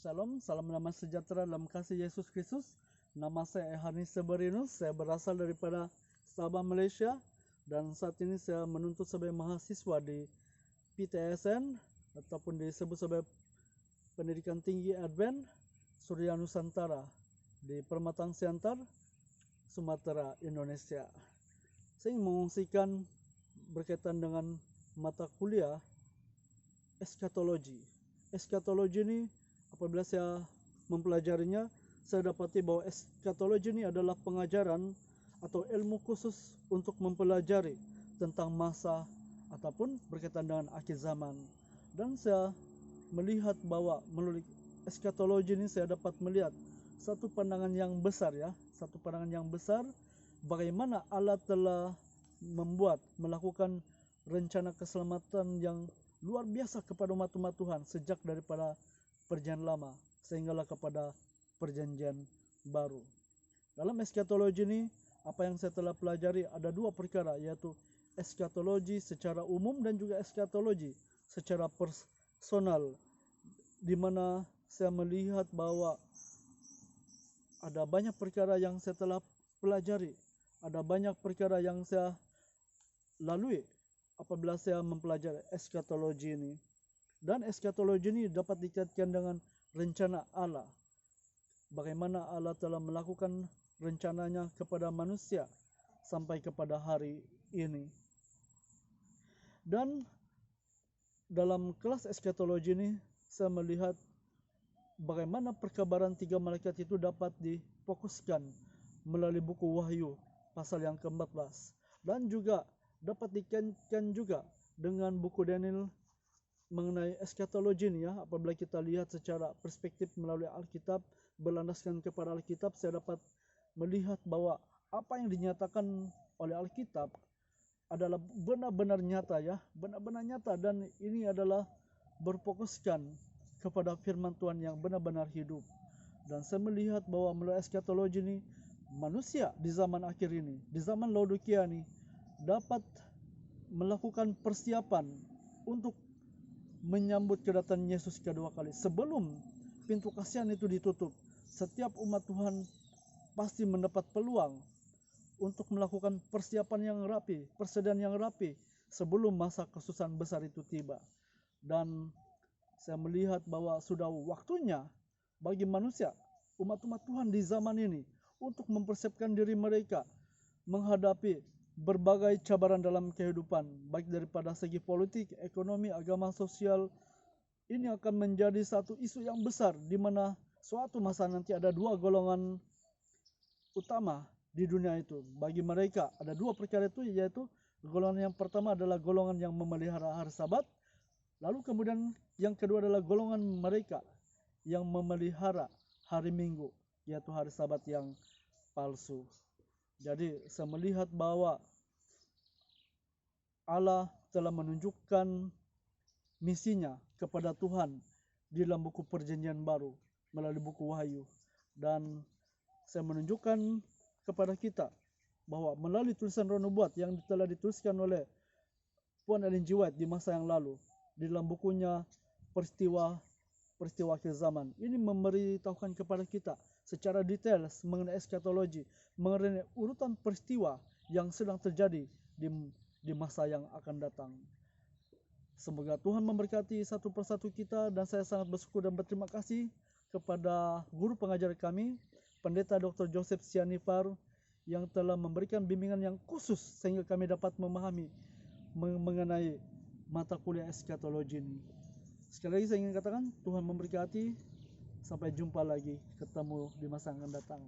Shalom, salam damai sejahtera dalam kasih Yesus Kristus. Nama saya Ehani Seberinus, saya berasal daripada Sabah, Malaysia. Dan saat ini saya menuntut sebagai mahasiswa di PTSN ataupun disebut sebagai Pendidikan Tinggi Advent Surya Nusantara di Permatang Siantar, Sumatera, Indonesia. Saya ingin mengungsikan berkaitan dengan mata kuliah eskatologi. Eskatologi ini apabila saya mempelajarinya, saya dapati bahwa eskatologi ini adalah pengajaran atau ilmu khusus untuk mempelajari tentang masa ataupun berkaitan dengan akhir zaman. Dan saya melihat bahwa melalui eskatologi ini saya dapat melihat satu pandangan yang besar, satu pandangan yang besar bagaimana Allah telah melakukan rencana keselamatan yang luar biasa kepada umat-umat Tuhan sejak daripada perjanjian lama sehinggalah kepada perjanjian baru. Dalam eskatologi ini, apa yang saya telah pelajari ada dua perkara, yaitu eskatologi secara umum dan juga eskatologi secara personal, di mana saya melihat bahwa ada banyak perkara yang saya telah pelajari, ada banyak perkara yang saya lalui apabila saya mempelajari eskatologi ini. Dan eskatologi ini dapat dikaitkan dengan rencana Allah. Bagaimana Allah telah melakukan rencananya kepada manusia sampai kepada hari ini. Dan dalam kelas eskatologi ini saya melihat bagaimana perkabaran 3 malaikat itu dapat difokuskan melalui buku Wahyu pasal yang ke-14. Dan juga dapat dikaitkan juga dengan buku Daniel mengenai eskatologi ini, apabila kita lihat secara perspektif melalui Alkitab, berlandaskan kepada Alkitab, saya dapat melihat bahwa apa yang dinyatakan oleh Alkitab adalah benar-benar nyata, benar-benar nyata, dan ini adalah berfokuskan kepada firman Tuhan yang benar-benar hidup. Dan saya melihat bahwa melalui eskatologi ini, manusia di zaman akhir ini, di zaman Laodikia ini, dapat melakukan persiapan untuk menyambut kedatangan Yesus kedua kali. Sebelum pintu kasihan itu ditutup, setiap umat Tuhan pasti mendapat peluang untuk melakukan persiapan yang rapi, persediaan yang rapi sebelum masa kesusahan besar itu tiba. Dan saya melihat bahwa sudah waktunya bagi manusia, umat-umat Tuhan di zaman ini, untuk mempersiapkan diri mereka menghadapi berbagai cabaran dalam kehidupan, baik daripada segi politik, ekonomi, agama, sosial. Ini akan menjadi satu isu yang besar, di mana suatu masa nanti ada dua golongan utama di dunia itu. Bagi mereka ada dua perkara itu, yaitu golongan yang pertama adalah golongan yang memelihara hari Sabat, lalu kemudian yang kedua adalah golongan mereka yang memelihara hari Minggu, yaitu hari Sabat yang palsu. Jadi saya melihat bahwa Allah telah menunjukkan misinya kepada Tuhan di dalam buku Perjanjian Baru melalui buku Wahyu. Dan saya menunjukkan kepada kita bahwa melalui tulisan Roh Nubuat yang telah dituliskan oleh Puan Ellen G. White di masa yang lalu di dalam bukunya Peristiwa Akhir Zaman, ini memberitahukan kepada kita secara detail mengenai eskatologi, mengenai urutan peristiwa yang sedang terjadi di masa yang akan datang. Semoga Tuhan memberkati satu persatu kita, dan saya sangat bersyukur dan berterima kasih kepada guru pengajar kami, Pendeta Dr. Joseph Sianipar, yang telah memberikan bimbingan yang khusus sehingga kami dapat memahami mengenai mata kuliah eskatologi ini. Sekali lagi saya ingin katakan, Tuhan memberkati. Sampai jumpa lagi, ketemu di masa yang akan datang.